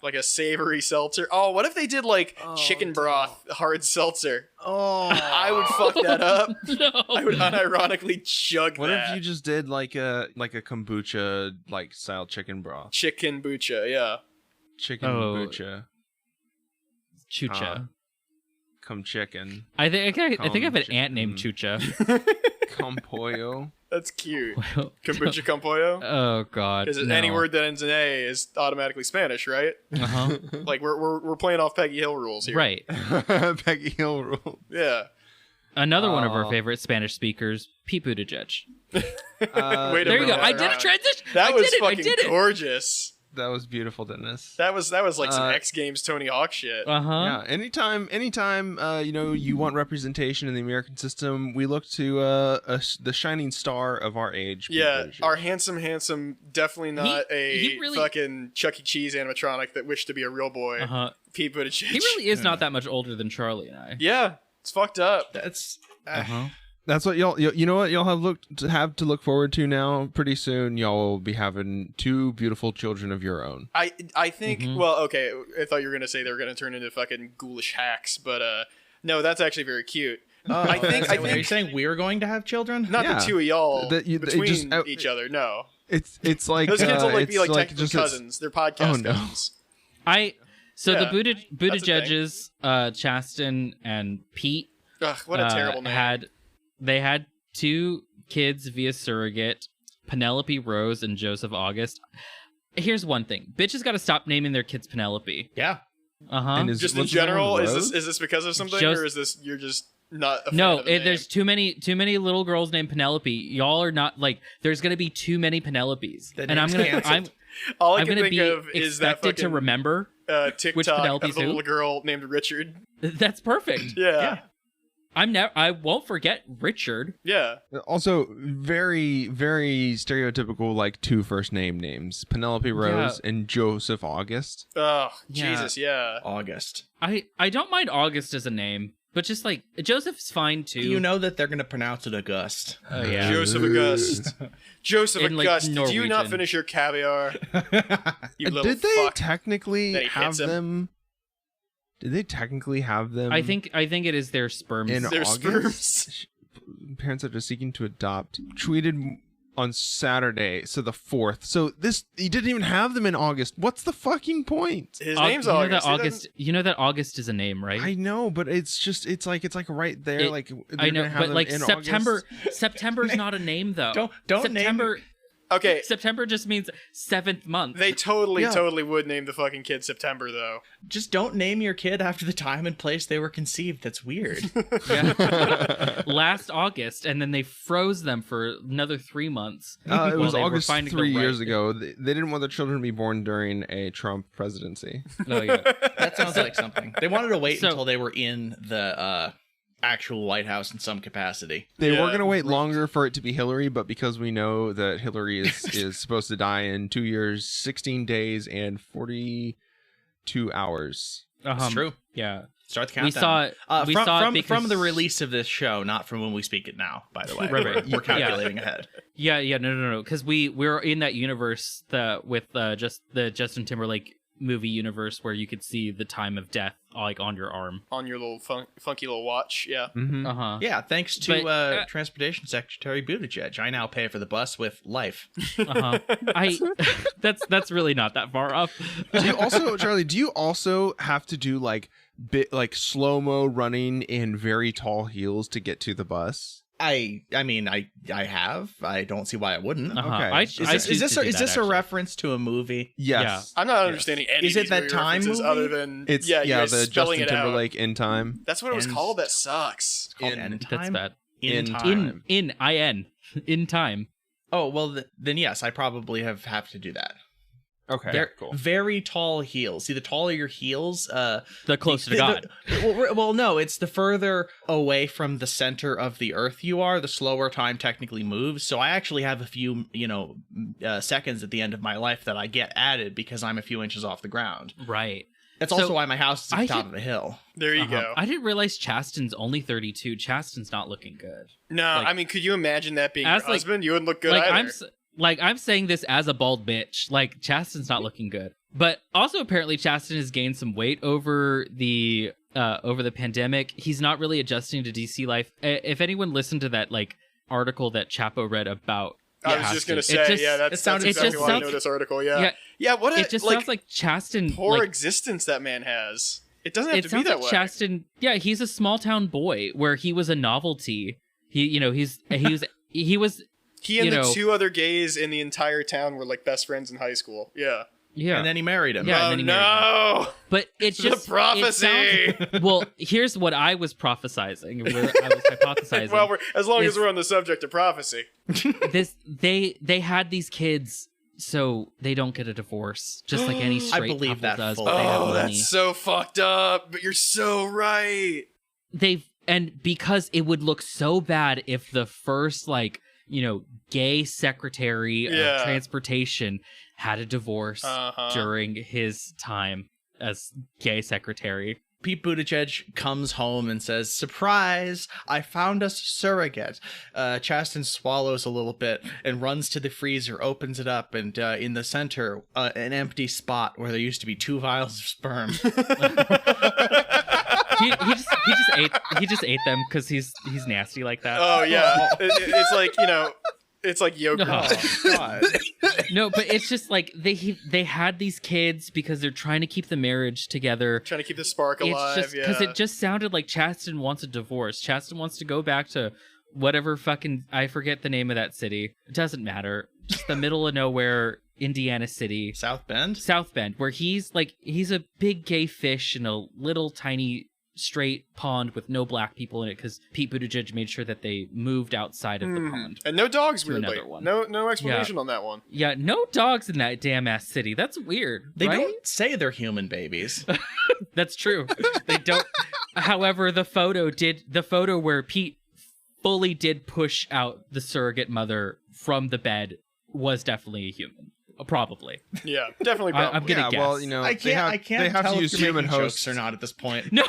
Like a savory seltzer. Oh, what if they did like chicken broth hard seltzer? Oh, I would fuck that up. No. I would unironically chug what that. if you just did like a kombucha like style chicken broth? Chicken bucha, yeah. Chicken kombucha. Chucha. Come chicken. I think I have an aunt named Chucha. Come pollo. That's cute. Kombucha con pollo? Oh god. Because any word that ends in A is automatically Spanish, right? Uh-huh. Like we're playing off Peggy Hill rules here. Right. Peggy Hill rule. Yeah. Another one of our favorite Spanish speakers, Pete Buttigieg. Wait a There you go. minute. I did a transition. That was fucking I did it. gorgeous. That was beautiful, Dennis. That was like some X Games Tony Hawk shit. Uh-huh. Yeah. Anytime, you want representation in the American system, we look to the shining star of our age. Yeah, our handsome, definitely not he really, fucking Chuck E. Cheese animatronic that wished to be a real boy. Uh-huh. Pete Buttigieg. He really is not that much older than Charlie and I. Yeah, it's fucked up. That's. Uh-huh. That's what y'all. You know what y'all have to look forward to now. Pretty soon, y'all will be having 2 beautiful children of your own. I think. Well, okay. I thought you were gonna say they were gonna turn into fucking ghoulish hacks, but no, that's actually very cute. I think. Are you saying we're going to have children? Not the 2 of y'all between just, each other. No, it's like those kids will be like technically just cousins. They're podcast cousins. The Buttigiegs, Chasten and Pete. Ugh, what a terrible name. They had 2 kids via surrogate, Penelope Rose and Joseph August. Here's one thing. Bitches got to stop naming their kids Penelope. Yeah. Uh-huh. Just in general, is this because of something, or is this you're just not a fan of the name? There's too many little girls named Penelope. Y'all are not like there's going to be too many Penelopes. And I'm going to be expected to remember TikTok which of the little girl named Richard. That's perfect. Yeah. I won't forget Richard. Yeah. Also, very, very stereotypical, like 2 first names: Penelope Rose and Joseph August. Oh, Jesus, yeah. August. I don't mind August as a name, but just like Joseph's fine too. You know that they're gonna pronounce it August. Oh yeah, Joseph August. Joseph In, like, August. Did you Norwegian. not finish your caviar? You little Did they fuck. technically Then he have hits him. them? Did they technically have them? I think it is their sperms. in Their August. sperms. Parents are just seeking to adopt. Tweeted on Saturday, so the 4th. So he didn't even have them in August. What's the fucking point? His name's August. You know that August is a name, right? I know, but it's like right there. I know, but like in September. August. September's not a name though. Don't September. name. Okay. September just means 7th month. They totally would name the fucking kid September, though. Just don't name your kid after the time and place they were conceived. That's weird. Yeah. Last August, and then they froze them for another 3 months. It was they were August finding 3 the years right- ago. They didn't want their children to be born during a Trump presidency. Oh yeah. That sounds like something. They wanted to wait So- until they were in the actual White House in some capacity. They Yeah. were going to wait longer for it to be Hillary, but because we know that Hillary is supposed to die in 2 years, 16 days, and 42 hours. That's true. Yeah. Start the We countdown. saw it. We saw it because... from the release of this show, not from when we speak it now. By the way, Right. We're calculating ahead. Yeah. No. Because we're in that universe with just the Justin Timberlake movie universe where you could see the time of death like on your arm, On your little funky little watch, yeah. Mm-hmm. Uh-huh. Yeah, thanks to But, Transportation Secretary Buttigieg, I now pay for the bus with life. Uh-huh. That's really not that far off. Do you also, Charlie, do you also have to do like slow-mo running in very tall heels to get to the bus? I mean, I have. I don't see why I wouldn't. Uh-huh. Okay. Is this a reference to a movie? Yes. I'm not understanding any Is of it these that movie time references movie? other than It's you the guys spelling Justin it out. Timberlake In Time. That's what it was Ends- called. That sucks. It's called In- End That's Time? bad. In In time. In time. Oh, well, then yes, I probably have to do that. Okay, They're cool. very tall heels. See, the taller your heels, The closer to God. well, no, it's the further away from the center of the earth you are, the slower time technically moves. So I actually have a few, seconds at the end of my life that I get added because I'm a few inches off the ground. Right. That's So, also why my house is at I the top did- of a hill. There you go. I didn't realize Chasten's only 32. Chasten's not looking good. No, like- I mean, could you imagine that being your As, like- husband? You wouldn't look good Like either. I'm saying this as a bald bitch. Like Chasten's not looking good. But also apparently Chasten has gained some weight over the pandemic. He's not really adjusting to DC life. If anyone listened to that like article that Chapo read about I was just gonna say, that's exactly why I know this article. Yeah. What it just sounds like Chasten poor existence that man has. It doesn't have to be that way. Chasten, he's a small town boy where he was a novelty. He and the two other gays in the entire town were like best friends in high school. Yeah. Yeah. And then he married him. Yeah, oh, no. But it's just the prophecy. Well, here's what I was prophesizing. I was hypothesizing. Well, as long as we're on the subject of prophecy. They had these kids so they don't get a divorce, just like any straight couple does. Oh, that's so fucked up. But you're so right. And because it would look so bad if the first gay secretary of transportation had a divorce during his time as gay secretary. Pete Buttigieg comes home and says, "Surprise! I found us a surrogate." Chasten swallows a little bit and runs to the freezer, opens it up, and in the center, an empty spot where there used to be 2 vials of sperm. he just ate them because he's nasty like that. Oh yeah, it's like it's like yogurt. Oh, God. No, but it's just like they had these kids because they're trying to keep the marriage together, trying to keep the spark alive. It's just because it just sounded like Chasten wants a divorce. Chasten wants to go back to whatever fucking, I forget the name of that city. It doesn't matter. Just the middle of nowhere, Indiana city. South Bend, where he's a big gay fish in a little tiny straight pond with no black people in it because Pete Buttigieg made sure that they moved outside of the pond. And no dogs, weirdly. No explanation on that one. Yeah, no dogs in that damn ass city. That's weird. They right? don't say they're human babies. That's true. They don't. However, the photo where Pete fully did push out the surrogate mother from the bed was definitely a human. Probably. Yeah, definitely. I'm gonna guess. Well, I can't tell if you're making jokes or not at this point. No.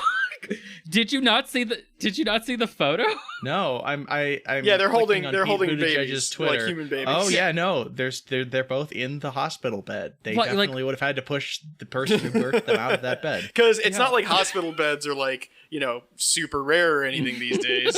Did you not see the photo? No, I'm they're holding babies, Twitter. Like human babies. Oh yeah, no, they're both in the hospital bed. They definitely would have had to push the person who birthed them out of that bed. Because it's not like hospital beds are like super rare or anything these days.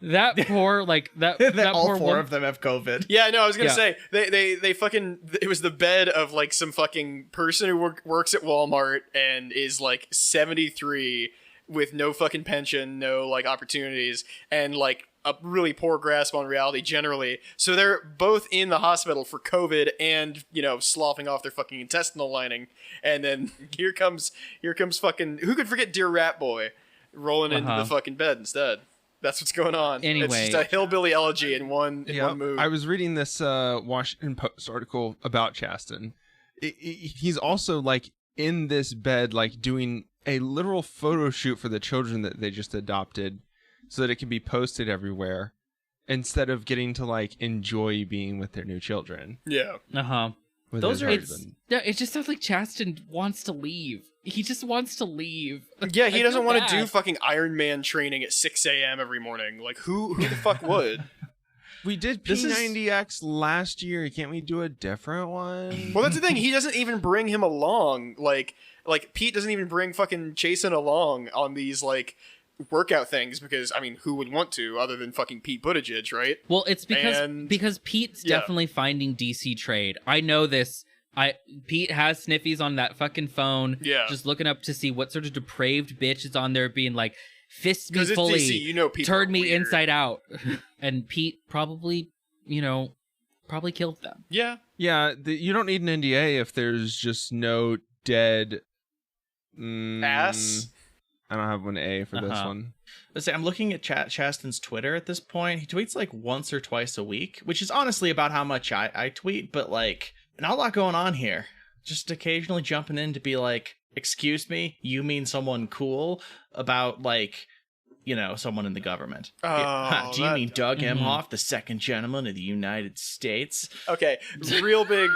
That poor all poor four of them have COVID. Yeah, no, I was gonna say they fucking, it was the bed of like some fucking person who works at Walmart and is like 73 with no fucking pension, no like opportunities, and like a really poor grasp on reality generally. So they're both in the hospital for COVID and sloughing off their fucking intestinal lining. And then here comes fucking, who could forget Dear Rat Boy rolling into the fucking bed instead. That's what's going on. Anyway, it's just a hillbilly elegy in one move. I was reading this Washington Post article about Chasten. He's also like in this bed, like doing a literal photo shoot for the children that they just adopted, so that it can be posted everywhere, instead of getting to like enjoy being with their new children. Yeah. It just sounds like Chasten wants to leave. He just wants to leave. Yeah, he doesn't want to do fucking Iron Man training at 6 a.m. every morning. Like, who the fuck would? We did P90X last year. Can't we do a different one? Well, that's the thing. He doesn't even bring him along. Like Pete doesn't even bring fucking Chasen along on these, like, workout things because, I mean, who would want to other than fucking Pete Buttigieg, right? Well, it's because Pete's definitely finding DC trade. I know this. Pete has sniffies on that fucking phone. Yeah. Just looking up to see what sort of depraved bitch is on there being like, fist me fully, DC, turn me inside out. And Pete probably killed them. Yeah. Yeah, you don't need an NDA if there's just no dead ass. I don't have an A for this one. Let's say I'm looking at Chasten's Twitter at this point. He tweets like once or twice a week, which is honestly about how much I tweet, but like not a lot going on here. Just occasionally jumping in to be like, excuse me, you mean someone cool about like, someone in the government. Oh, do you mean Doug Emhoff, the second gentleman of the United States? Okay, real big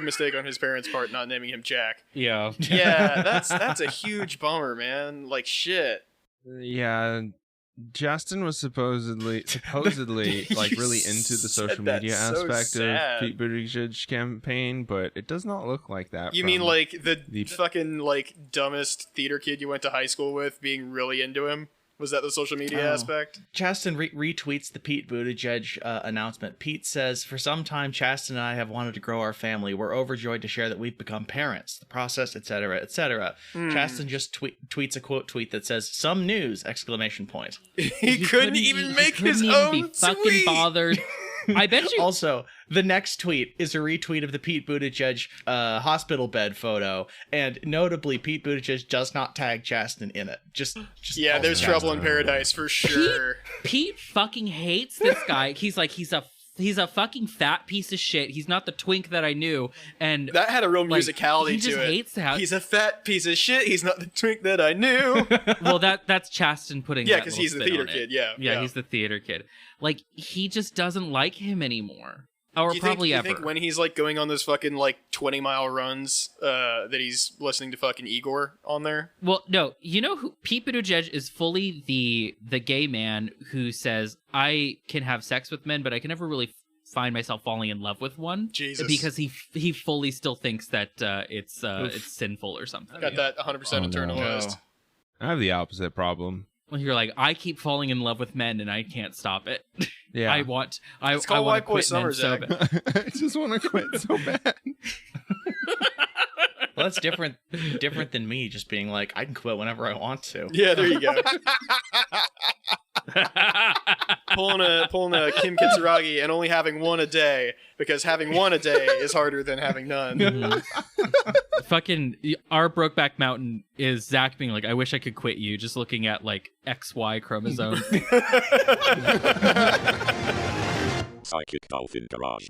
mistake on his parents' part not naming him Jack. Yeah. Yeah, that's a huge bummer, man. Like shit. Yeah, Justin was supposedly like really into the social media aspect of Pete Buttigieg's campaign, but it does not look like that. You mean like the fucking like dumbest theater kid you went to high school with being really into him? Was that the social media aspect? Chaston retweets the Pete Buttigieg announcement. Pete says, "For some time, Chaston and I have wanted to grow our family. We're overjoyed to share that we've become parents. The process, etc., etc." Chaston just tweets a quote tweet that says, "Some news!" Exclamation point. He couldn't even make his own be fucking bothered. I bet you. Also, the next tweet is a retweet of the Pete Buttigieg hospital bed photo, and notably, Pete Buttigieg does not tag Chaston in it. Just yeah, there's trouble in paradise for sure. Pete fucking hates this guy. He's like, he's a fucking fat piece of shit. He's not the twink that I knew, and that had a real musicality he just to it. Hates how he's a fat piece of shit. He's not the twink that I knew. Well, that's Chaston putting. Yeah, because he's the theater kid. Yeah, he's the theater kid. Like, he just doesn't like him anymore. Or probably ever. Do you think when he's like going on those fucking like 20-mile runs that he's listening to fucking Igor on there? Well, no. You know who Pete Buttigieg is fully the gay man who says, I can have sex with men, but I can never really find myself falling in love with one. Jesus. Because he fully still thinks that it's sinful or something. Got that 100% internalized. No. I have the opposite problem. Well, you're like, I keep falling in love with men and I can't stop it. Yeah. I want It's to White Boy quit Summer, men so Zach. bad. I just want to quit so bad. Well, that's different than me just being like, I can quit whenever I want to. Yeah, there you go. pulling a Kim Kitsuragi and only having one a day, because having one a day is harder than having none. Fucking our Brokeback Mountain is Zach being like, I wish I could quit you, just looking at like XY chromosomes. Psychic Dolphin Garage.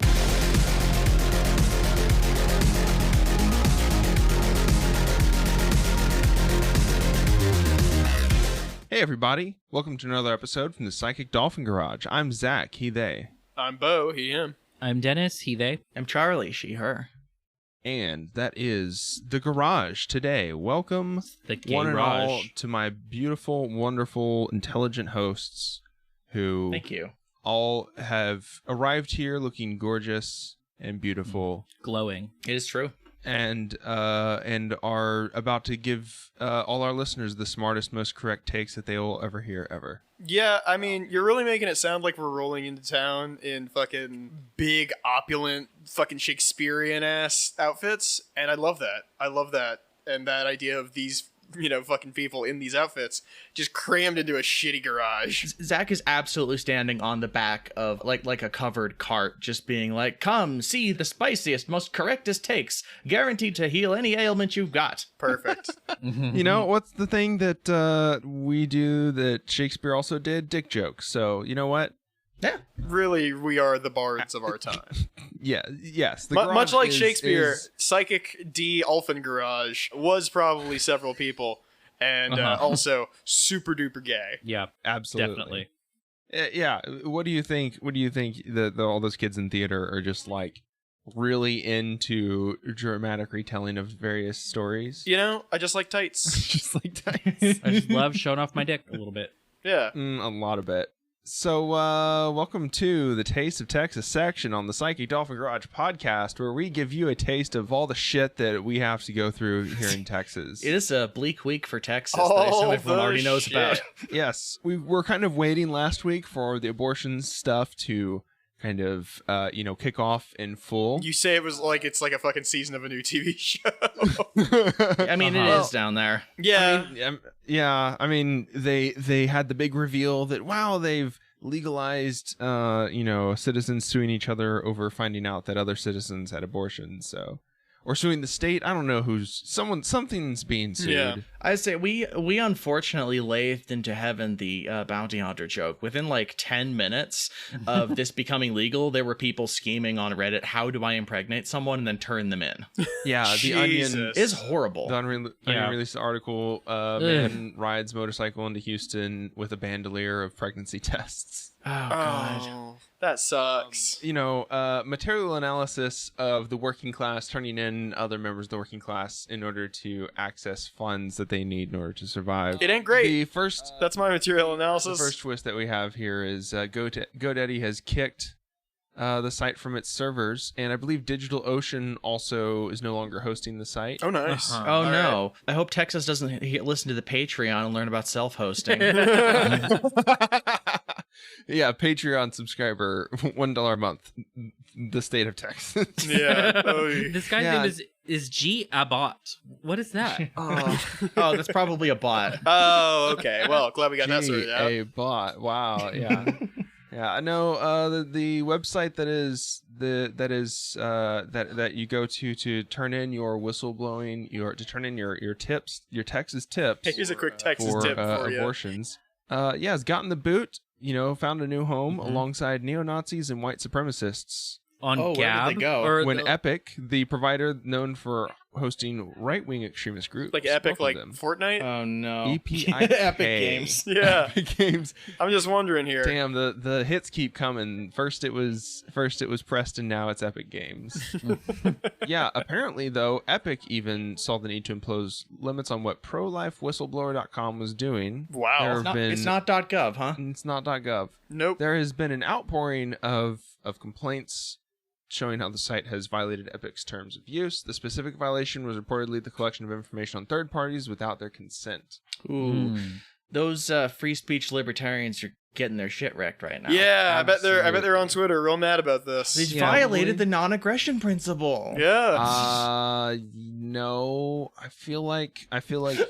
Hey everybody, welcome to another episode from the Psychic Dolphin Garage. I'm Zach, he, they. I'm Bo, he, him. I'm Dennis, he, they. I'm Charlie, she, her. And that is the garage today. Welcome, The one and all, garage. to my beautiful, wonderful, intelligent hosts who Thank you. all have arrived here looking gorgeous and beautiful. Glowing. It is true. And are about to give all our listeners the smartest, most correct takes that they will ever hear ever. Yeah, I mean, you're really making it sound like we're rolling into town in fucking big, opulent, fucking Shakespearean-ass outfits, and I love that. And that idea of these, fucking people in these outfits just crammed into a shitty garage. Zach is absolutely standing on the back of like a covered cart, just being like, come see the spiciest, most correctest takes, guaranteed to heal any ailment you've got. Perfect. You know, what's the thing that we do that Shakespeare also did? Dick jokes. So, you know what? Yeah. Really, we are the bards of our time. Yes. Much like Shakespeare, Psychic D. Alphen Garage was probably several people, and also super duper gay. Yeah, absolutely. definitely. Yeah. What do you think? What do you think that all those kids in theater are just like really into dramatic retelling of various stories? I just like tights. Just like tights. I just love showing off my dick a little bit. Yeah. A lot of it. So, welcome to the Taste of Texas section on the Psychic Dolphin Garage podcast, where we give you a taste of all the shit that we have to go through here in Texas. It is a bleak week for Texas that I assume everyone already knows about. Yes. We were kind of waiting last week for the abortion stuff to kind of, kick off in full. You say it's like a fucking season of a new TV show. I mean, it is down there. Yeah. I mean, they had the big reveal that, wow, they've legalized, citizens suing each other over finding out that other citizens had abortions, or suing the state. I don't know something's being sued. Yeah. I say we unfortunately lathed into heaven the bounty hunter joke. Within like 10 minutes of this becoming legal, there were people scheming on Reddit, how do I impregnate someone and then turn them in? Yeah, the Onion is horrible. The Onion released an article, man rides motorcycle into Houston with a bandolier of pregnancy tests. Oh God. Oh, that sucks. Material analysis of the working class turning in other members of the working class in order to access funds that they need in order to survive. It ain't great. The first, That's my material analysis. the first twist that we have here is GoDaddy has kicked the site from its servers, and I believe DigitalOcean also is no longer hosting the site. Oh, nice. Oh All no! I hope Texas doesn't listen to the Patreon and learn about self-hosting. Yeah, Patreon subscriber, $1 a month. The state of Texas. Yeah. Oh, This guy's name is G. Abbott. What is that? Oh, that's probably a bot. oh, okay. Well, glad we got that sorted out. A bot. Wow. Yeah. Yeah. I know. The website that you go to turn in your whistleblowing, to turn in your tips, your Texas tips. Here's a quick Texas for tip for you. abortions. Has gotten the boot. Found a new home alongside neo-Nazis and white supremacists. On where did Gab? they go? Or When Epic, the provider known for hosting right-wing extremist groups, Like Epic, like welcomed them. Fortnite? Oh no! EPIK. Epic Games. Yeah. Epic Games. I'm just wondering here. Damn, the hits keep coming. First it was Preston, now it's Epic Games. Yeah, apparently though, Epic even saw the need to impose limits on what prolifewhistleblower.com was doing. Wow. There It's have been, It's not .gov, huh? It's not .gov. Nope. There has been an outpouring of complaints showing how the site has violated Epic's terms of use. The specific violation was reportedly the collection of information on third parties without their consent. Ooh, those free speech libertarians are getting their shit wrecked right now. Yeah, I bet they're on Twitter real mad about this. They violated the non-aggression principle. Yeah. No, I feel like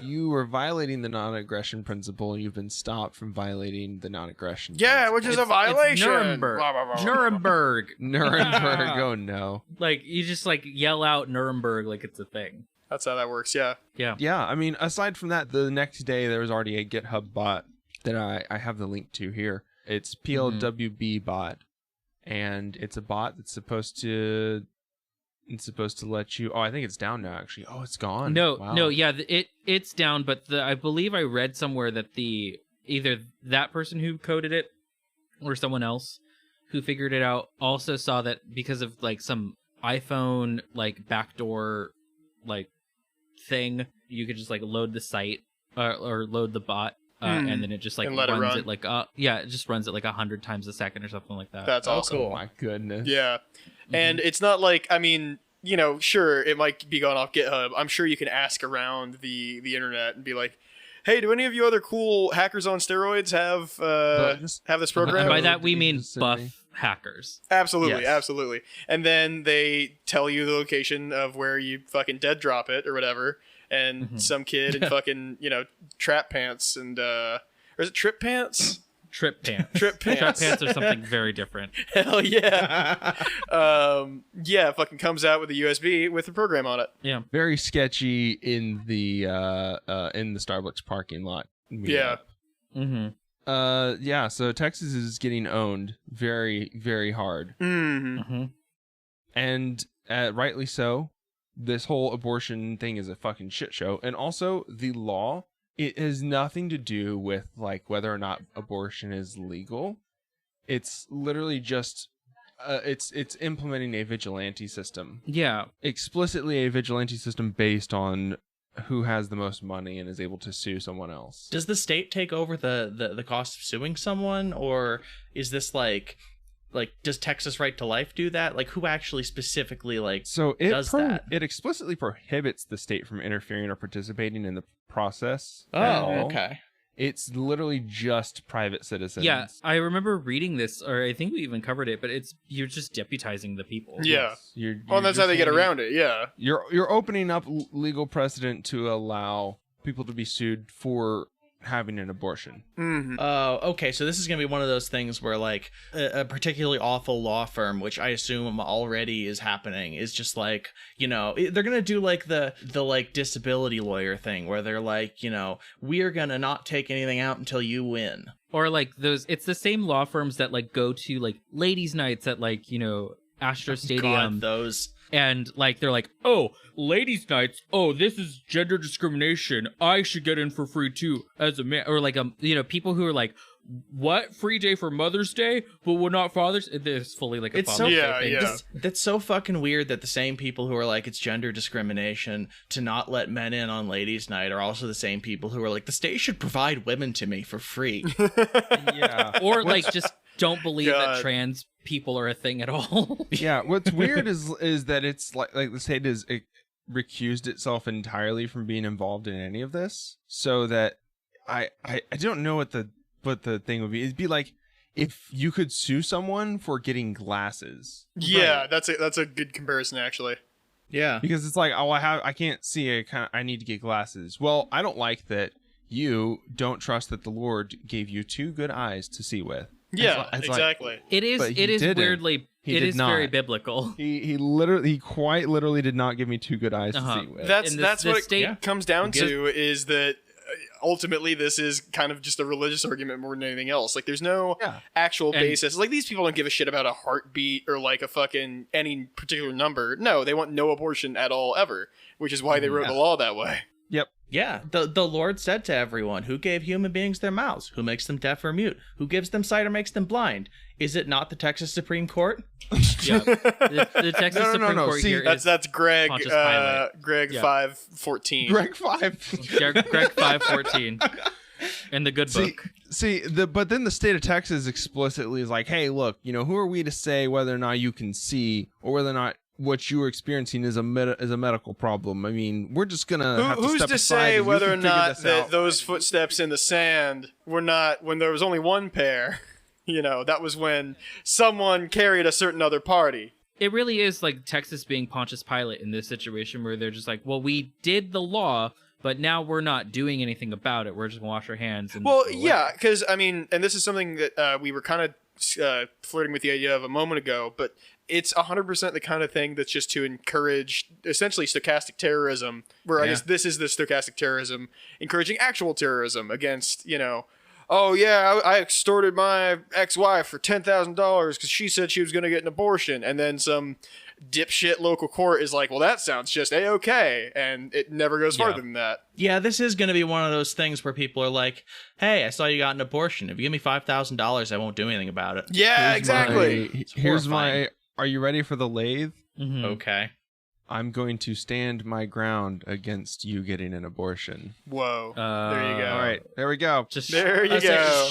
you were violating the non-aggression principle, and you've been stopped from violating the non-aggression. Yeah, which is a violation. Nuremberg. Blah, blah, blah, blah. Nuremberg. Nuremberg. Oh no. Like, you just, like, yell out Nuremberg like it's a thing. That's how that works, yeah. Yeah. Yeah, I mean, aside from that, the next day there was already a GitHub bot that I have the link to here. It's PLWB bot, and it's a bot that's supposed to let you. Oh, I think it's down now. Actually, oh, it's gone. No, yeah, it's down. But I believe I read somewhere that either that person who coded it or someone else who figured it out also saw that because of like some iPhone like backdoor like thing, you could just like load the site or load the bot. And then it just like runs it like it just runs it like 100 times a second or something like that. That's awesome. Oh my goodness. Yeah. And it's not like, I mean, sure, it might be going off GitHub. I'm sure you can ask around the internet and be like, hey, do any of you other cool hackers on steroids have this program? And by that we mean buff hackers. Absolutely, Yes. absolutely. And then they tell you the location of where you fucking dead drop it or whatever. And some kid in fucking, trap pants and, or is it trip pants? Trip pants. Trip pants. Trap pants are something very different. Hell yeah. Fucking comes out with a USB with a program on it. Yeah. Very sketchy in the Starbucks parking lot. Yeah. Mm-hmm. So Texas is getting owned very, very hard. Mm-hmm. Mm-hmm. And rightly so. This whole abortion thing is a fucking shit show. And also, the law, it has nothing to do with like whether or not abortion is legal. It's literally just it's implementing a vigilante system. Yeah. Explicitly a vigilante system based on who has the most money and is able to sue someone else. Does the state take over the cost of suing someone, or is this like does Texas Right to Life do that? Like, who actually specifically does that? It explicitly prohibits the state from interfering or participating in the process. Oh, okay. It's literally just private citizens. Yeah, I remember reading this, or I think we even covered it, but you're just deputizing the people. Yeah. You're That's how they get around it, yeah. You're opening up legal precedent to allow people to be sued for having an abortion. Mm-hmm. Okay, so this is gonna be one of those things where like a particularly awful law firm, which I assume already is happening, is just like, they're gonna do like the like disability lawyer thing where they're like, we are gonna not take anything out until you win. Or like it's the same law firms that like go to like ladies' nights at like, Astro Stadium. God, those. And like they're like, oh, ladies' nights. Oh, this is gender discrimination. I should get in for free too as a man. Or like people who are like, what? Free day for Mother's Day, but we're not Father's? It's fully like a It's Father's so- Day thing. Yeah. That's so fucking weird that the same people who are like, it's gender discrimination to not let men in on ladies' night are also the same people who are like, the state should provide women to me for free. Yeah. Or like just don't believe God. that trans people are a thing at all. Yeah, what's weird is that it's like the state is it recused itself entirely from being involved in any of this, so that I don't know what the thing would be. It'd be like if you could sue someone for getting glasses. Yeah, that's a good comparison actually. Yeah. Because it's like, oh, I can't see, I need to get glasses. Well, I don't like that you don't trust that the Lord gave you 2 good eyes to see with. Yeah, It's like- exactly. It is But he didn't. weirdly He it did is very not. biblical. He quite literally did not give me 2 good eyes Uh-huh. to see with. That's And that's the what state- it comes down Get- to is that ultimately this is kind of just a religious argument more than anything else. Like there's no Yeah. actual And- basis. Like these people don't give a shit about a heartbeat or like a fucking any particular number. No, they want no abortion at all ever, which is why they wrote the law that way. Yep. Yeah, the Lord said to everyone, who gave human beings their mouths? Who makes them deaf or mute? Who gives them sight or makes them blind? Is it not the Texas Supreme Court? Yeah. The Texas No. Supreme Court See, here That's Greg Pontius Pilate. Greg Yeah. 514. Greg 5. Greg 514 in the good book. But then the state of Texas explicitly is like, hey, look, who are we to say whether or not you can see or whether or not what you are experiencing is a medical problem? I mean, we're just gonna have to Who's step to aside say and you whether or can figure not this that out. those footsteps in the sand were not when there was only one pair? That was when someone carried a certain other party. It really is like Texas being Pontius Pilate in this situation where they're just like, well, we did the law, but now we're not doing anything about it. We're just gonna wash our hands. And Well, go away. yeah, because I mean, and this is something that we were kind of flirting with the idea of a moment ago, but it's 100% the kind of thing that's just to encourage essentially stochastic terrorism, where I guess this is the stochastic terrorism encouraging actual terrorism against, oh yeah, I extorted my ex-wife for $10,000 because she said she was going to get an abortion, and then some dipshit local court is like, well, that sounds just A-okay, and it never goes farther than that. Yeah, this is going to be one of those things where people are like, hey, I saw you got an abortion. If you give me $5,000, I won't do anything about it. Yeah, exactly. Here's horrifying. my. Are you ready for the lathe? Mhm. Okay. I'm going to stand my ground against you getting an abortion. Whoa. There you go. All right, there we go. Just There you go.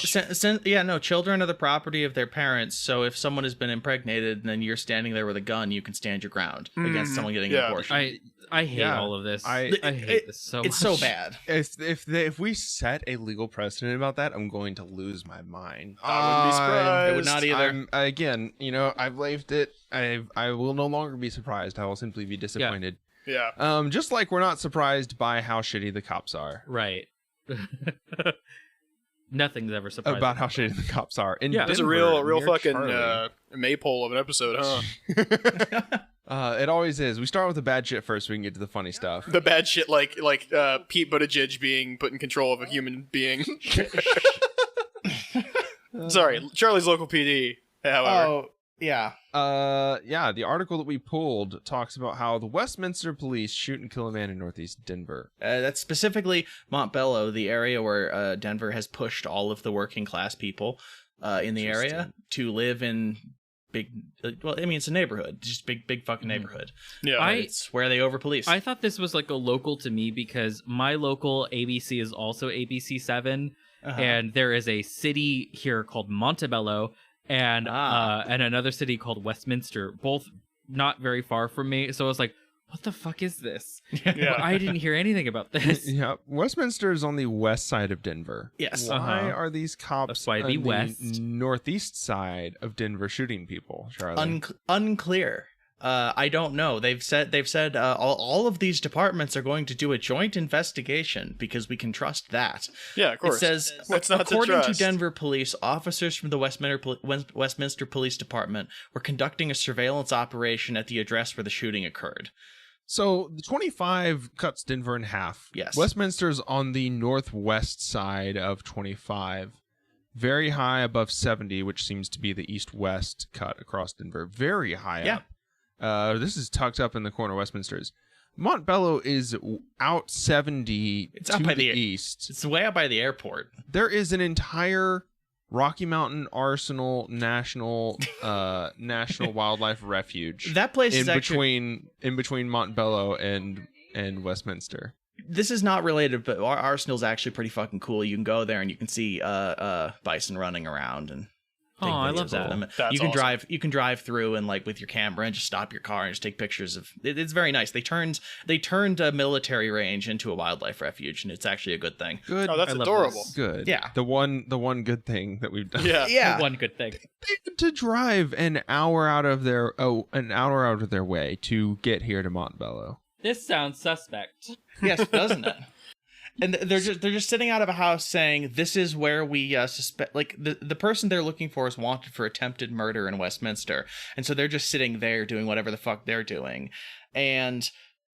Children are the property of their parents, so if someone has been impregnated and then you're standing there with a gun, you can stand your ground against someone getting an Yeah. abortion. I hate Yeah. all of this. I- I hate this so much. It's so bad. If we set a legal precedent about that, I'm going to lose my mind. I wouldn't be surprised. I would not either. Again, I've lived it. I will no longer be surprised. I will simply be disappointed. Yeah. Just like we're not surprised by how shitty the cops are. Right. Nothing's ever surprising. About how shitty the cops are. In Yeah. That's a Denver, real near fucking Charlie. maypole of an episode, huh? It always is. We start with the bad shit first so we can get to the funny stuff. The bad shit like Pete Buttigieg being put in control of a human being. Sorry, Charlie's local PD, however. Yeah. The article that we pulled talks about how the Westminster police shoot and kill a man in northeast Denver. That's specifically Montbello, the area where Denver has pushed all of the working class people in the area to live in big. It's a neighborhood, just big fucking neighborhood. Yeah. It's where they overpolice. I thought this was like a local to me because my local ABC is also ABC 7, and there is a city here called Montebello and another city called Westminster, both not very far from me. So I was like, what the fuck is this? Yeah. I didn't hear anything about this. Yeah, Westminster is on the west side of Denver. Yes. Why are these cops That's why on the the west. northeast side of Denver shooting people, Charlie? Unclear. I don't know. They've said all of these departments are going to do a joint investigation because we can trust that. Yeah, of course. It says, What's not to according to trust? Denver police, officers from the Westminster Police Department were conducting a surveillance operation at the address where the shooting occurred. So the 25 cuts Denver in half. Yes. Westminster's on the northwest side of 25. Very high above 70, which seems to be the east-west cut across Denver. Very high up. This is tucked up in the corner of Westminster's. Montbello is out 70 It's to out by the the east. It's way out by the airport. There is an entire Rocky Mountain Arsenal National Wildlife Refuge. That place is in between Montbello and Westminster. This is not related, but our Arsenal's actually pretty fucking cool. You can go there and you can see bison running around and take I videos love at that. them. That's you can awesome. drive through and like with your camera and just stop your car and just take pictures of it. It's very nice. They turned a military range into a wildlife refuge, and it's actually a good thing. Good. Oh, that's I love adorable. this. Good. Yeah. The one good thing that we've done. Yeah. Yeah. One good thing. They had to drive an hour out of their way to get here to Montbello. This sounds suspect. Yes, doesn't it? And they're just sitting out of a house saying, this is where we suspect, like the person they're looking for is wanted for attempted murder in Westminster. And so they're just sitting there doing whatever the fuck they're doing. And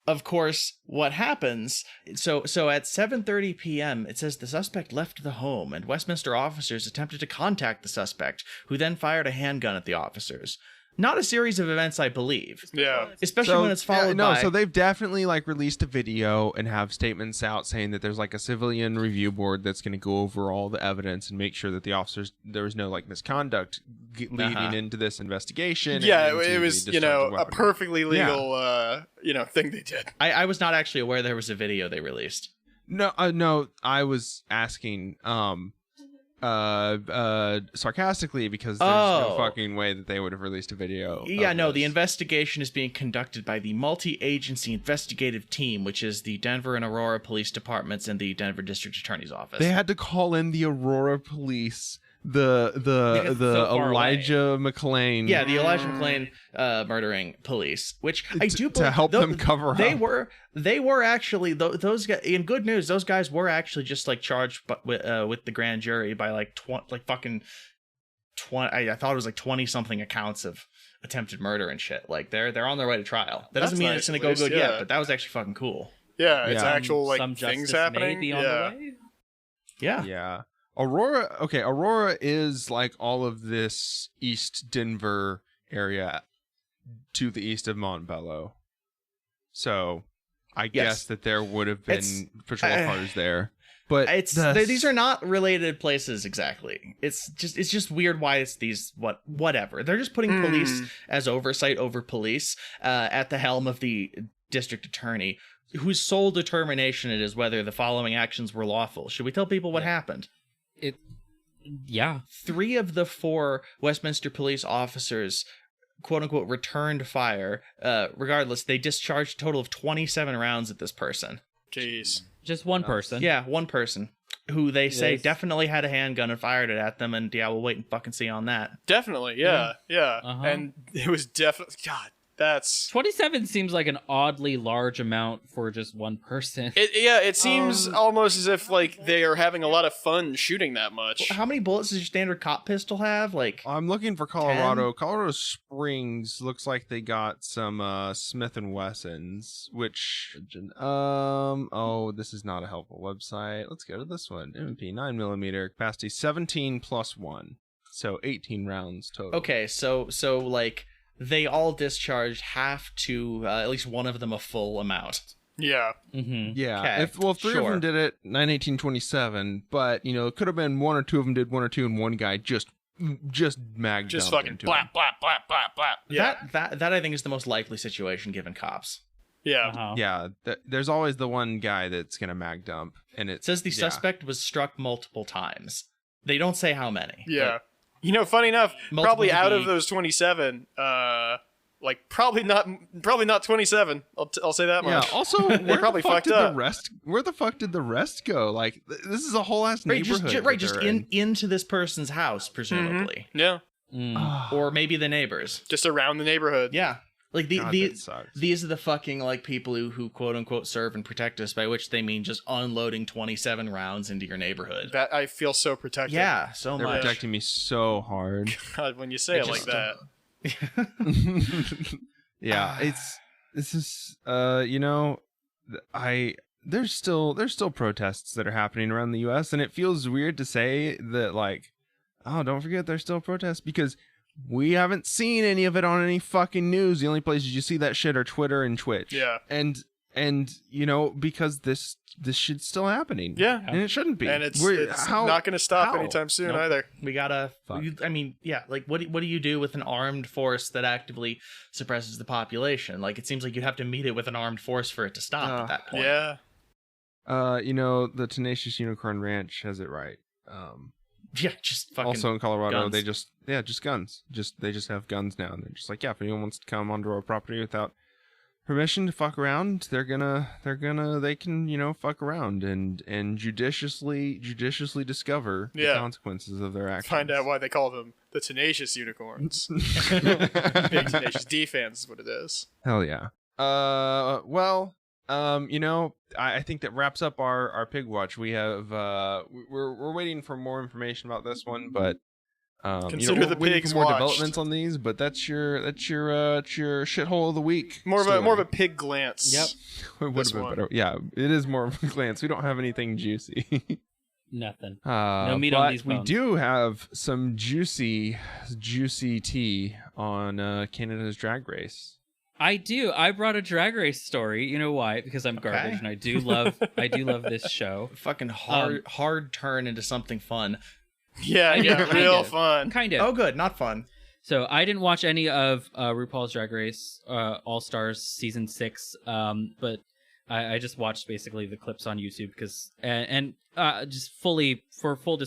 of course, what happens, so at 7:30 p.m., it says the suspect left the home and Westminster officers attempted to contact the suspect, who then fired a handgun at the officers. Not a series of events, I believe. Yeah. Especially when it's followed by... So they've definitely like released a video and have statements out saying that there's like a civilian review board that's going to go over all the evidence and make sure that the officers, there was no like misconduct leading into this investigation. Yeah, and it into was, the you discharge know, of a weaponry. perfectly legal, thing they did. I was not actually aware there was a video they released. No, I was asking sarcastically because there's no fucking way that they would have released a video. Yeah, of no, this. the investigation is being conducted by the Multi-Agency Investigative Team, which is the Denver and Aurora Police Departments and the Denver District Attorney's Office. They had to call in the Aurora Police, Because it's the so far Elijah McClain. Yeah, the Elijah McClain murdering police, which I do to help them cover they up. They were actually those guys. In good news, those guys were actually just like charged with the grand jury by like fucking 20. I thought it was like 20 something accounts of attempted murder and shit. Like they're on their way to trial. That doesn't That's mean nice, it's gonna at go least, good yeah. yet, but that was actually fucking cool. Yeah, it's Yeah. actual like Some things justice happening. may be on the way. Yeah. Yeah. Aurora is like all of this East Denver area to the east of Montbello. So I guess that there would have been patrol cars there. But these are not related places exactly. It's just weird why it's these whatever. They're just putting police as oversight over police at the helm of the district attorney, whose sole determination it is whether the following actions were lawful. Should we tell people what happened? Yeah. 3 of the 4 Westminster police officers, quote unquote, returned fire. Regardless, they discharged a total of 27 rounds at this person. Jeez. Just one person. Yeah, one person who they say Yes. definitely had a handgun and fired it at them. And yeah, we'll wait and fucking see on that. Definitely, yeah. Uh-huh. And it was definitely, God, that's... 27 seems like an oddly large amount for just one person. It seems almost as if, like, they are having a lot of fun shooting that much. How many bullets does your standard cop pistol have? Like, I'm looking for Colorado. Colorado Springs looks like they got some Smith & Wessons, which this is not a helpful website. Let's go to this one. MP 9mm capacity 17 plus 1. So 18 rounds total. okay, so like they all discharged half to at least one of them a full amount. Yeah. Mm-hmm. Yeah. Okay, Three of them did it 9/18/27, but it could have been one or two of them did 1 or 2 and one guy just magged Just up fucking into blap, him. blap, blap, blap, blap. Yeah. That I think is the most likely situation given cops. Yeah. Uh-huh. Yeah, there's always the one guy that's gonna mag dump, and It says the suspect was struck multiple times. They don't say how many. Yeah. Funny enough, Multiple probably out be- of those 27, probably not 27. I'll say that Yeah. much. Also, where probably the fuck fucked did up. the rest? Where the fuck did the rest go? Like, this is a whole ass neighborhood. Just into this person's house, presumably, Yeah. or maybe the neighbors. Just around the neighborhood. Yeah, like God, that sucks. these are the fucking like people who quote unquote serve and protect us, by which they mean just unloading 27 rounds into your neighborhood. That I feel so protected. Yeah, so They're much. protecting me so hard. God, when you say it like that. Yeah, this is there's still protests that are happening around the US, and it feels weird to say that, like, oh, don't forget there's still protests, because we haven't seen any of it on any fucking news. The only places you see that shit are Twitter and Twitch. Yeah. And And because this shit's still happening. Yeah. And it shouldn't be. And it's not going to stop anytime soon either. We gotta. Like, what do you do with an armed force that actively suppresses the population? Like, it seems like you have to meet it with an armed force for it to stop at that point. Yeah. The Tenacious Unicorn Ranch has it right. Yeah, just fucking. Also in Colorado, guns. they just guns. They just have guns now, and they're just like, if anyone wants to come onto our property without permission to fuck around, they can fuck around and judiciously discover the consequences of their actions. Find out why they call them the Tenacious Unicorns. Big Tenacious D fans is what it is. Hell yeah. I think that wraps up our pig watch. We have we're waiting for more information about this one, but consider the pigs more watched. Developments on these, but that's your shithole of the week. More of a pig glance. Yep. Would have been better. Yeah, it is more of a glance. We don't have anything juicy. Nothing. No meat on these bones. We do have some juicy tea on Canada's Drag Race. I do. I brought a Drag Race story. You know why? Because I'm garbage, and I do love this show. Fucking hard turn into something fun. Yeah, real fun. Kind of. Oh, good, not fun. So I didn't watch any of RuPaul's Drag Race All Stars season 6, but I just watched basically the clips on YouTube because and just for full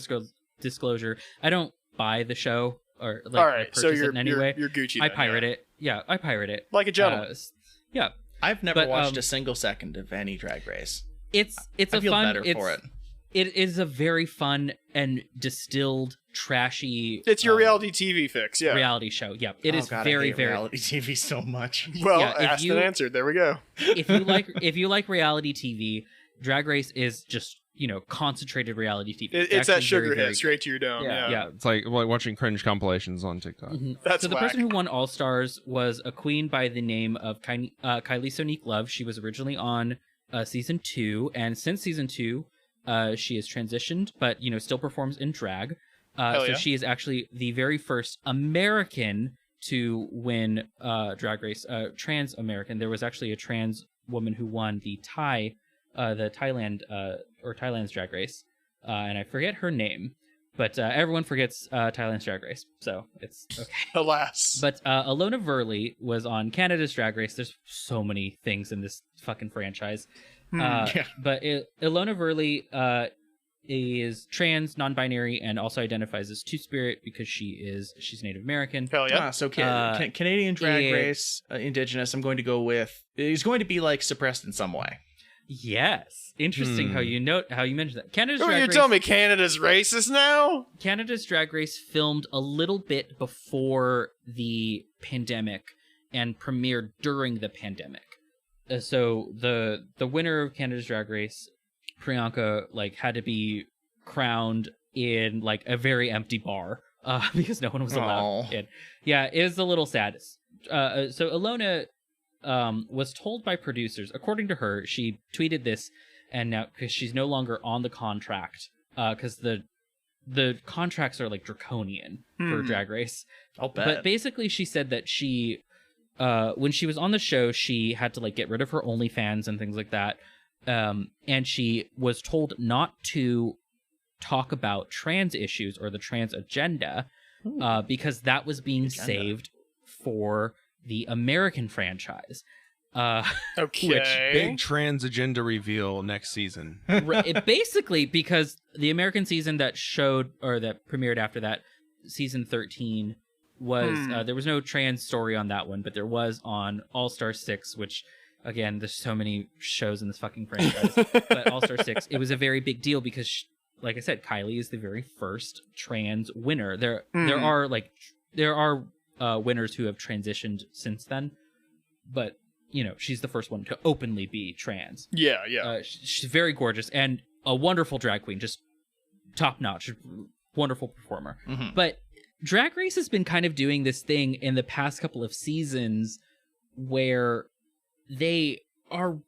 disclosure, I don't buy the show or like all right, purchase so it in any way. You're Gucci. I pirate it. Yeah, I pirate it like a gentleman. Yeah, I've never watched a single second of any Drag Race. It's I feel better for it. It is a very fun and distilled, trashy. It's your reality TV fix, yeah. Reality show, yeah. It is God, very, I hate very reality TV so much. Well, asked and answered. There we go. if you like reality TV, Drag Race is just concentrated reality TV. It's that sugar hit straight to your dome. Yeah. It's like watching cringe compilations on TikTok. Mm-hmm. That's so the whack. person who won All Stars was a queen by the name of Kylie Sonique Love. She was originally on season 2, and since season 2. She has transitioned, but still performs in drag. So she is actually the very first American to win Drag Race. Trans American. There was actually a trans woman who won the Thailand's Drag Race, and I forget her name, but everyone forgets Thailand's Drag Race, so it's okay. Alas. But Alona Verley was on Canada's Drag Race. There's so many things in this fucking franchise. But Ilona Verley is trans, non-binary, and also identifies as Two-Spirit because she's Native American. Hell yeah. So Canadian Drag Race, Indigenous, I'm going to go with, is going to be like suppressed in some way. Yes. Interesting how you mentioned that. Canada's Drag you're Race, telling me Canada's racist now? Canada's Drag Race filmed a little bit before the pandemic and premiered during the pandemic. So the winner of Canada's Drag Race, Priyanka, had to be crowned in a very empty bar because no one was allowed in. Yeah, it was a little sad. So Ilona was told by producers, according to her, she tweeted this, and now because she's no longer on the contract, because the contracts are draconian for Drag Race. I'll bet. But basically, she said that she. When she was on the show, she had to get rid of her OnlyFans and things like that. And she was told not to talk about trans issues or the trans agenda, because that was being saved for the American franchise. Okay. Which big trans agenda reveal next season. Basically, because the American season that premiered after that, season 13, was there was no trans story on that one, but there was on All Star 6, which again, there's so many shows in this fucking franchise. But All Star 6, it was a very big deal because, like I said, Kylie is the very first trans winner. There are winners who have transitioned since then, but she's the first one to openly be trans. Yeah. She's very gorgeous and a wonderful drag queen, just top notch, wonderful performer. Mm-hmm. But Drag Race has been kind of doing this thing in the past couple of seasons where they are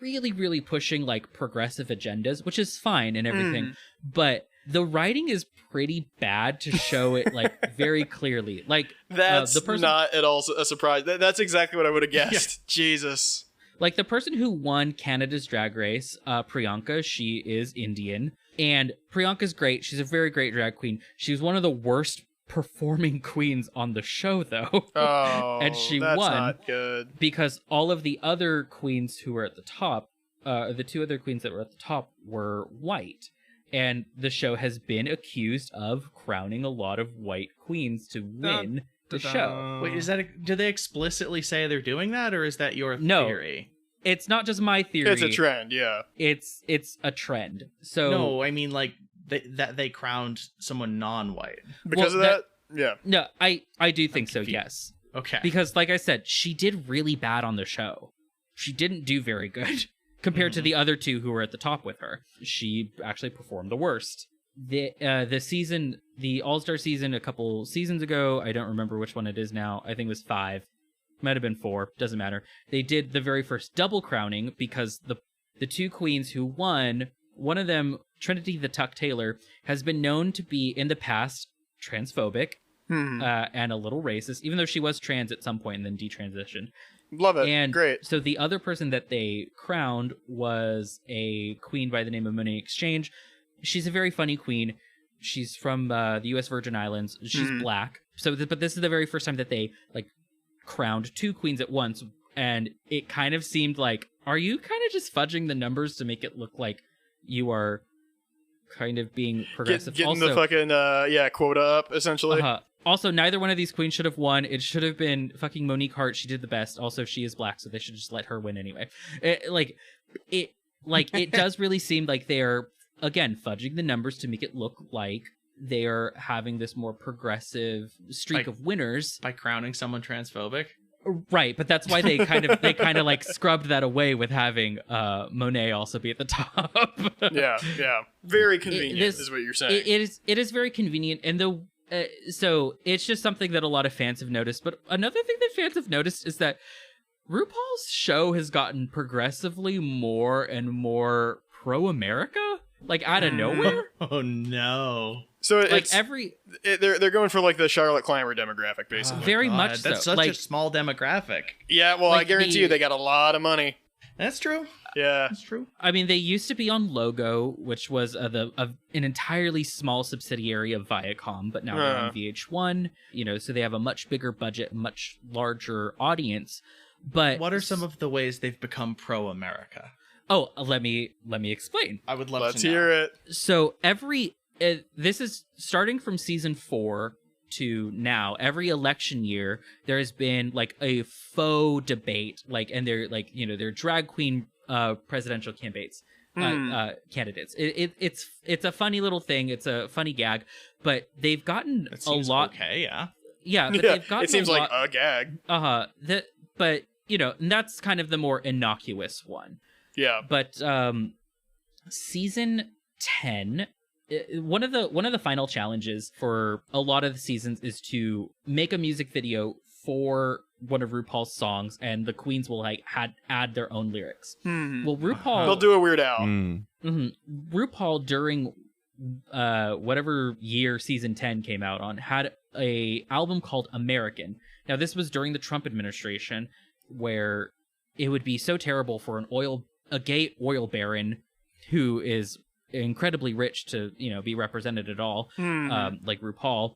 really, really pushing progressive agendas, which is fine and everything, but the writing is pretty bad to show it very clearly. That's not at all a surprise. That's exactly what I would have guessed. Yeah. Jesus. Like, the person who won Canada's Drag Race, Priyanka, she is Indian. And Priyanka's great. She's a very great drag queen. She was one of the worst performing queens on the show, though. Oh, and she that's won not good. because all of the other queens who were at the top, the two other queens that were at the top were white. And the show has been accused of crowning a lot of white queens to win the show. Wait, do they explicitly say they're doing that, or is that your No. theory? It's not just my theory. It's a trend, yeah. It's a trend. So No, I mean like that they crowned someone non-white. Because Well, of that? Yeah. no, I do think so, confused. yes. Okay. Because like I said, she did really bad on the show. She didn't do very good compared to the other two who were at the top with her. She actually performed the worst. The season, the All-Star season a couple seasons ago, I don't remember which one it is now. I think it was 5. Might have been 4, doesn't matter. They did the very first double crowning because the two queens who won, one of them, Trinity the Tuck Taylor, has been known to be in the past transphobic and a little racist, even though she was trans at some point and then detransitioned. Love it. And Great. so the other person that they crowned was a queen by the name of Monet Exchange. She's a very funny queen. She's from the U.S. Virgin Islands. She's black. So, but this is the very first time that they like crowned two queens at once, and it kind of seemed like, are you kind of just fudging the numbers to make it look like you are kind of being progressive? Getting also, the fucking quota up, essentially. Also, neither one of these queens should have won. It should have been fucking Monique Hart. She did the best. Also, she is black, so they should just let her win anyway. It does really seem like they are, again, fudging the numbers to make it look like they are having this more progressive streak of winners by crowning someone transphobic. Right, but that's why they kind of like scrubbed that away with having Monet also be at the top. yeah. Very convenient is what you're saying. It is very convenient, and so it's just something that a lot of fans have noticed. But another thing that fans have noticed is that RuPaul's show has gotten progressively more and more pro-America, like out of nowhere. Oh no! So like they're going for like the Charlotte Clymer demographic, basically. Very much so. That's such like, a small demographic. Yeah, well, like I guarantee you they got a lot of money. That's true. Yeah, that's true. I mean, they used to be on Logo, which was an entirely small subsidiary of Viacom, but now they're on VH1. You know, so they have a much bigger budget, much larger audience. But what are some of the ways they've become pro-America? Oh, let me explain. I would love Let's to know. hear it. So this is starting from season 4 to now. Every election year, there has been like a faux debate, like, and they're like, you know, they're drag queen presidential candidates. It's a funny little thing. It's a funny gag, but they've gotten a lot. Okay, yeah. Yeah, but they've gotten. It seems like a gag. But you know, and that's kind of the more innocuous one. Yeah. But season 10, one of the final challenges for a lot of the seasons is to make a music video for one of RuPaul's songs, and the queens will like add their own lyrics. Well, RuPaul, they'll do a Weird Al. RuPaul during whatever year season 10 came out on had a album called American. Now this was during the Trump administration, where it would be so terrible for a gay oil baron who is incredibly rich to, you know, be represented at all, like RuPaul,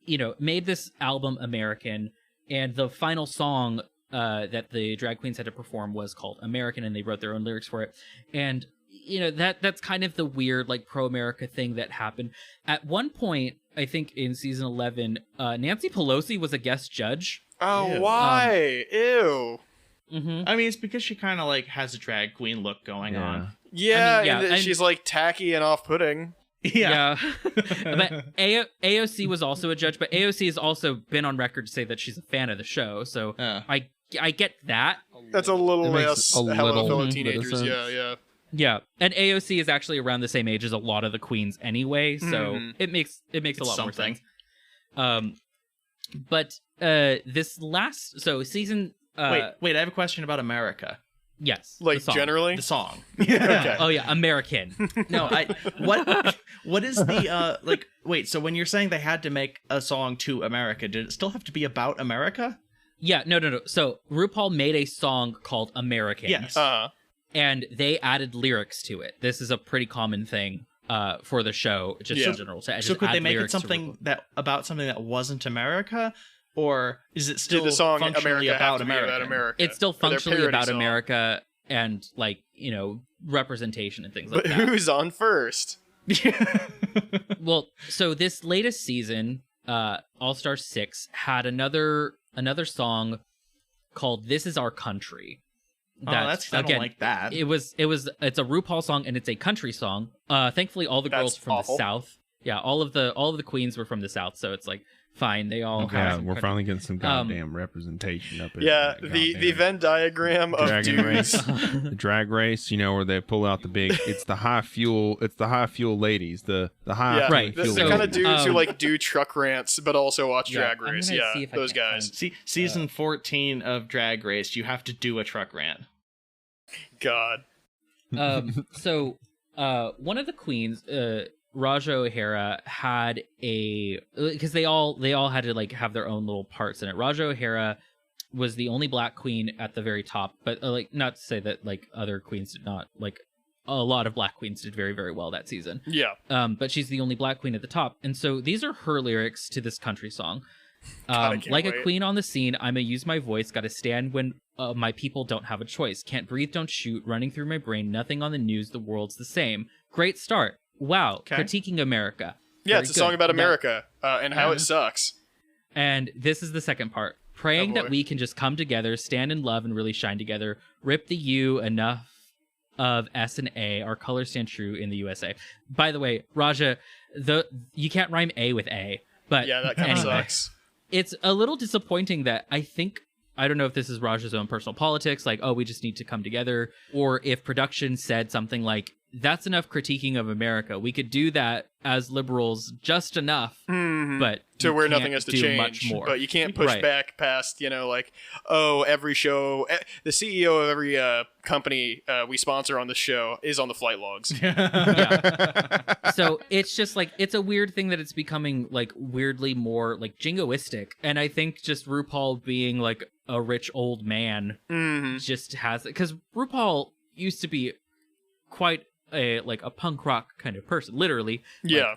you know, made this album American, and the final song that the drag queens had to perform was called American, and they wrote their own lyrics for it. And you know, that's kind of the weird like pro-America thing that happened. At one point, I think in season 11, Nancy Pelosi was a guest judge. Oh, ew. Why? Ew. I mean, it's because she kind of like has a drag queen look going on. Yeah, I mean, and she's like tacky and off-putting. Yeah. But AOC was also a judge, but AOC has also been on record to say that she's a fan of the show. So I get that. That's a little less fellow teenagers. Sense. Yeah, and AOC is actually around the same age as a lot of the queens anyway, so it makes a lot more sense. But this last season. Wait! I have a question about America. Yes, like generally the song. Okay. Oh yeah, American. No, what is the Wait, so when you're saying they had to make a song to America, did it still have to be about America? Yeah, no. So RuPaul made a song called American. Yes. And they added lyrics to it. This is a pretty common thing for the show, just in general. So could they make it something about something that wasn't America? Or is it still the song functionally America about America? It's still functionally about song. America and, like, you know, representation and things like But that. who's on first? Well, so this latest season, All-Star 6, had another song called This Is Our Country. I don't like that. It's a RuPaul song and it's a country song. Thankfully all the girls from awful. the South. Yeah, all of the queens were from the South, so it's like fine. They all have we're finally getting some goddamn representation up in the Venn diagram of dudes. The drag race, you know, where they pull out it's the high fuel ladies, the high right. fuel The kind of dudes who like do truck rants but also watch drag I'm race. gonna Yeah, see if I those can guys. find- Season 14 of Drag Race, you have to do a truck rant. God. So one of the queens, Raja O'Hara, had because they all had to like have their own little parts in it. Raja O'Hara was the only black queen at the very top, but like not to say that like other queens did not. Like a lot of black queens did very, very well that season. Yeah. But she's the only black queen at the top, and so these are her lyrics to this country song. God, Like wait. a queen on the scene, I'ma use my voice, gotta stand when my people don't have a choice. Can't breathe, don't shoot, running through my brain, nothing on the news, the world's the same. Great start. Wow, Okay. critiquing America. Yeah, Very it's a good. song about That- America and how it sucks. And this is the second part. Praying Oh, that boy. we can just come together, stand in love, and really shine together. Rip the U, enough of S and A. Our colors stand true in the USA. By the way, Raja, you can't rhyme A with A. But Yeah, that kind of anyway. sucks. It's a little disappointing that I don't know if this is Raja's own personal politics, like, oh, we just need to come together, or if production said something like, that's enough critiquing of America. We could do that as liberals just enough, but To you where nothing can't has to do change. much more. But you can't push Right. back past, you know, like, oh, every show, the CEO of every company we sponsor on the show is on the flight logs. Yeah. So it's just like, it's a weird thing that it's becoming like weirdly more like jingoistic. And I think just RuPaul being like a rich old man just has it. Because RuPaul used to be quite a punk rock kind of person, literally. Yeah.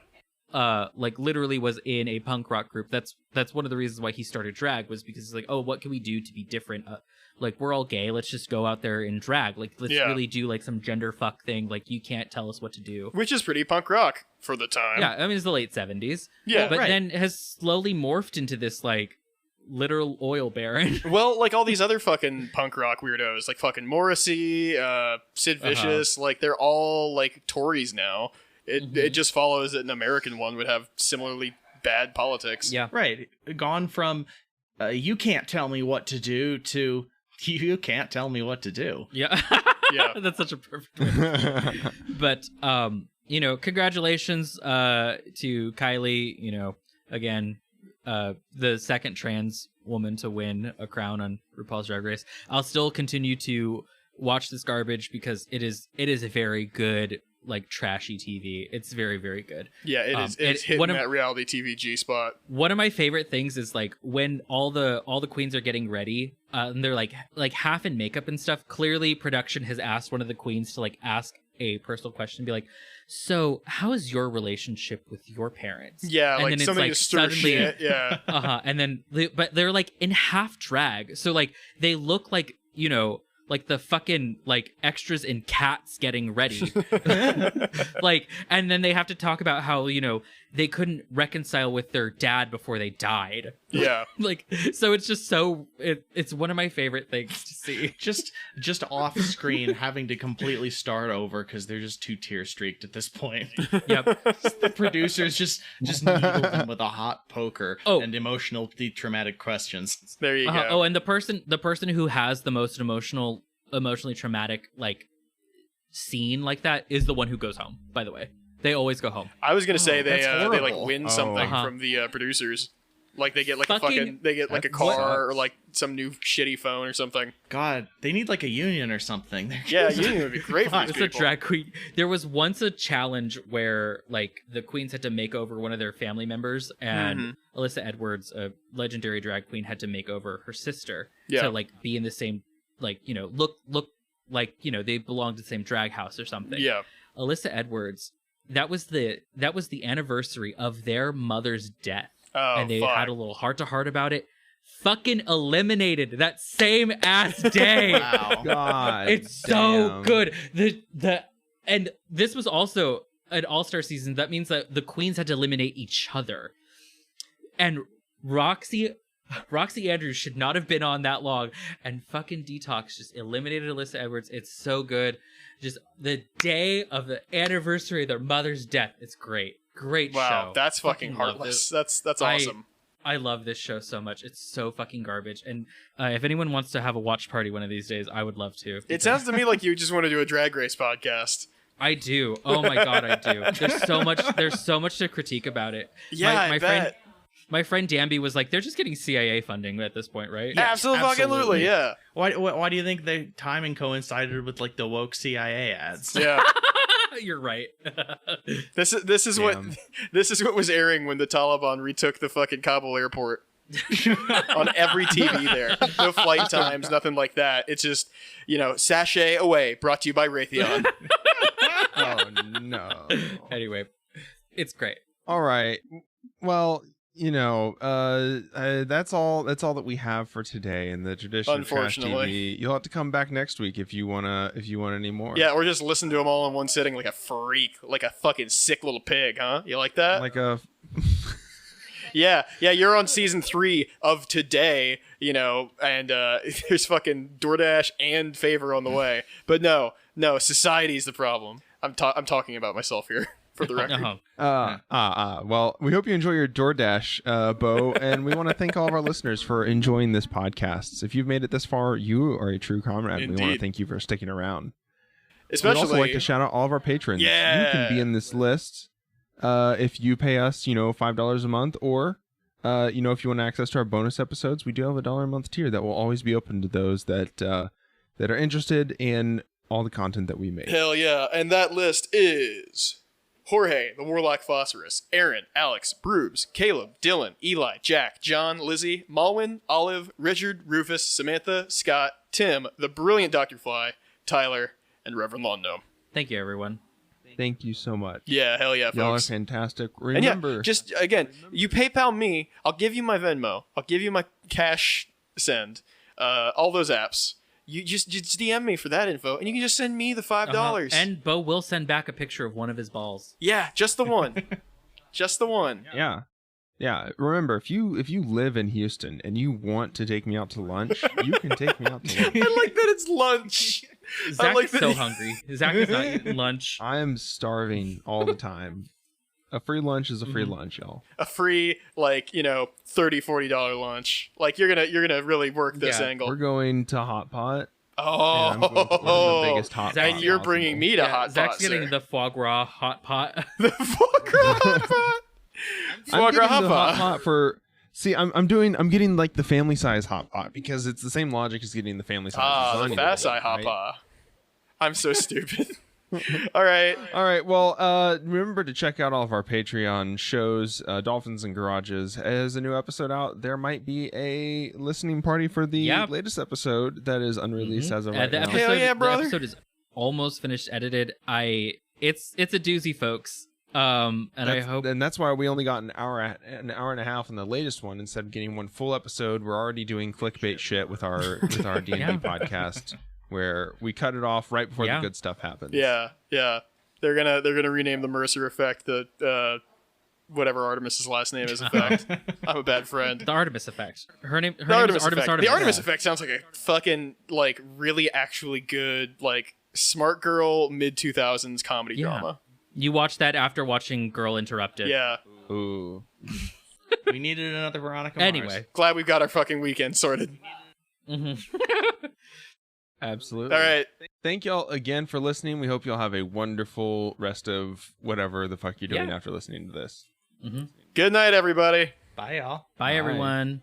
Like literally was in a punk rock group. That's one of the reasons why he started drag, was because he's like, oh, what can we do to be different? Like, we're all gay, let's just go out there and drag. Like, let's really do like some gender fuck thing. Like, you can't tell us what to do. Which is pretty punk rock for the time. Yeah, I mean, it's the late 70s. Yeah, but right. then has slowly morphed into this like literal oil baron. Well, like all these other fucking punk rock weirdos, like fucking Morrissey, Sid Vicious, like they're all like Tories now. It just follows that an American one would have similarly bad politics. Yeah. Right. Gone from you can't tell me what to do to you can't tell me what to do. Yeah. Yeah. That's such a perfect way. But you know, congratulations to Kylie, you know, again, the second trans woman to win a crown on RuPaul's Drag Race. I'll still continue to watch this garbage because it is a very good, like, trashy TV. It's very, very good. Yeah, it is. It's hitting one of- that reality TV G spot. One of my favorite things is like when all the queens are getting ready, and they're like half in makeup and stuff. Clearly, production has asked one of the queens to like ask a personal question, and be like, "So, how is your relationship with your parents?" Yeah, and like then it's something like to stir shit. Yeah. And then but they're like in half drag, so like they look like, you know, like the fucking like extras in Cats getting ready. Like, and then they have to talk about how, you know, they couldn't reconcile with their dad before they died. Yeah. Like, so it's just so it's one of my favorite things to see. Just off screen having to completely start over because they're just too tear streaked at this point. Yep. The producers just needle them with a hot poker and emotionally traumatic questions. There you go. Oh, and the person who has the most emotionally traumatic like scene like that is the one who goes home, by the way. They always go home. I was gonna say they that's like horrible. win something Uh-huh. from the producers. Like they get like a car or like some new shitty phone or something. God, they need like a union or something. Yeah, a union would be great for these It's a people. drag queen. There was once a challenge where like the queens had to make over one of their family members, and Alyssa Edwards, a legendary drag queen, had to make over her sister. Yeah. To like be in the same, like, you know, look like, you know, they belonged to the same drag house or something. Yeah. Alyssa Edwards, that was the anniversary of their mother's death. Oh, and they fuck. had a little heart-to-heart about it. Fucking eliminated that same ass day. Wow. God, It's damn. so good. And this was also an all-star season. That means that the queens had to eliminate each other. And Roxy Andrews should not have been on that long. And fucking Detox just eliminated Alyssa Edwards. It's so good. Just the day of the anniversary of their mother's death. It's great. Great show. Wow, that's fucking love heartless. this. That's awesome. I love this show so much. It's so fucking garbage. And if anyone wants to have a watch party one of these days, I would love to. It sounds to me like you just want to do a Drag Race podcast. I do. Oh my god, I do. There's so much to critique about it. Yeah, I bet. My friend Danby was like, they're just getting CIA funding at this point, right? Yeah. Absolutely, yeah. Why do you think the timing coincided with like the woke CIA ads? Yeah. You're right. This is what was airing when the Taliban retook the fucking Kabul airport. On every TV there. No flight times, nothing like that. It's just, you know, sashay away, brought to you by Raytheon. Oh no. Anyway, it's great. All right. Well, you know, that's all that we have for today in the tradition of Trash Unfortunately. TV. You'll have to come back next week if you want any more. Yeah, or just listen to them all in one sitting like a freak, like a fucking sick little pig, huh? You like that? Like a Yeah, you're on season 3 of Today, you know, and there's fucking DoorDash and Favor on the way. But no, society's the problem. I'm talking about myself here, for the record. Well, we hope you enjoy your DoorDash, Bo, and we want to thank all of our listeners for enjoying this podcast. If you've made it this far, you are a true comrade. Indeed. We want to thank you for sticking around. Especially, We'd also like to shout out all of our patrons. Yeah. You can be in this list if you pay us, you know, $5 a month, or you know, if you want access to our bonus episodes, we do have a $1 a month tier that will always be open to those that are interested in all the content that we make. Hell yeah, and that list is Jorge, the Warlock Phosphorus, Aaron, Alex, Brubes, Caleb, Dylan, Eli, Jack, John, Lizzie, Malwin, Olive, Richard, Rufus, Samantha, Scott, Tim, the brilliant Dr. Fly, Tyler, and Reverend Londo. Thank you, everyone. Thank you so much. Yeah, hell yeah, Y'all are folks. fantastic. And Remember, yeah, just again, you PayPal me, I'll give you my Venmo, I'll give you my cash send, all those apps. You just DM me for that info, and you can just send me the $5. And Bo will send back a picture of one of his balls. Yeah, just the one. Just the one. Yeah. Remember, if you live in Houston and you want to take me out to lunch, you can take me out to lunch. I like that it's lunch. Zach like is that so hungry. Zach is not eating lunch. I am starving all the time. A free lunch is a free lunch, y'all. A free, like, you know, $30, $40 lunch. Like, you're gonna really work this angle. We're going to Hot Pot. Oh, And I'm going to order the biggest hot Zach, pot you're possible. bringing me to Hot Zach's Pot, getting sir. the foie gras hot pot. The foie gras Hot Pot. Foie I'm gras getting the Hot hot Pot. pot for. See, I'm getting like the family size hot pot because it's the same logic as getting the family size. The lasagna, fast eye Hot right? Pot. I'm so stupid. All right. All right. Well, remember to check out all of our Patreon shows. Dolphins and Garages has a new episode out. There might be a listening party for the latest episode that is unreleased as of right now. Hell yeah, brother. The episode is almost finished edited. It's a doozy, folks. I hope, and that's why we only got an hour and a half in the latest one instead of getting one full episode. We're already doing clickbait shit with our D&D podcast, where we cut it off right before the good stuff happens. Yeah. They're gonna rename the Mercer effect the whatever Artemis's last name is effect. I'm a bad friend. the Artemis effect. Her name is Artemis Artemis. effect. The Artemis effect sounds like a fucking like really actually good like smart girl mid 2000s comedy drama. You watched that after watching Girl Interrupted. Yeah. Ooh. We needed another Veronica Mars. Anyway. Glad we've got our fucking weekend sorted. Absolutely. All right. Thank y'all again for listening. We hope y'all have a wonderful rest of whatever the fuck you're doing after listening to this. Good night, everybody. Bye, y'all. Bye, everyone.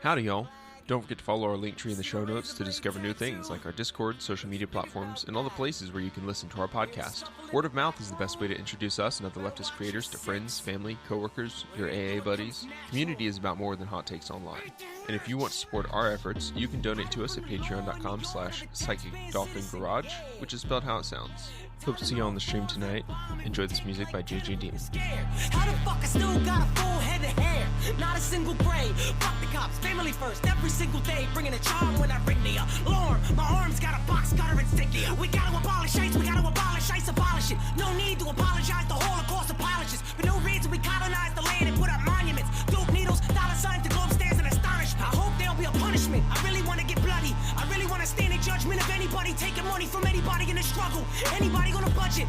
Howdy, y'all. Don't forget to follow our link tree in the show notes to discover new things like our Discord, social media platforms, and all the places where you can listen to our podcast. Word of mouth is the best way to introduce us and other leftist creators to friends, family, coworkers, your AA buddies. Community is about more than hot takes online. And if you want to support our efforts, you can donate to us at patreon.com/psychicdolphingarage, which is spelled how it sounds. Hope to see you on the stream tonight. Enjoy this music by JJ Denis. How the fuck I still got a full head of hair? Not a single gray. Fuck the cops, family first, every single day. Bringing a charm when I ring the alarm. My arms got a box cutter and sticky. We gotta abolish ice, we gotta abolish ice, abolish it. No need to apologize, the Holocaust apologists. For no reason we colonized the land and put up monuments. Dope needles, dollar signs, the globe stands and astonish. I hope there'll be a punishment. I really wanna get bloody. I really wanna stand in judgment of anybody taking money from anybody in the struggle. Anybody on a budget.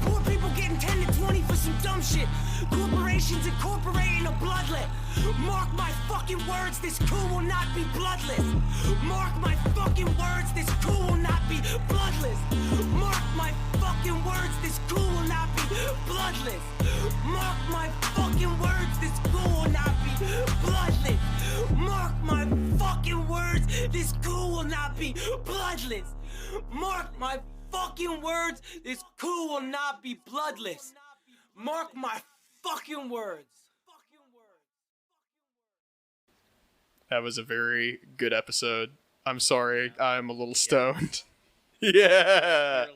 Poor people getting 10 to 20 for some dumb shit. Corporations incorporating a bloodlet. Mark my fucking words, this coup will not be bloodless. Mark my fucking words, this coup will not be bloodless. Mark my fucking words, this coup will not be bloodless. Mark my fucking words, this coup will not be bloodless. Mark my fucking words, this coup will not be bloodless. Mark my fucking words, this coup will not be bloodless. Mark my fucking words. That was a very good episode. I'm sorry, I'm a little stoned. Yeah.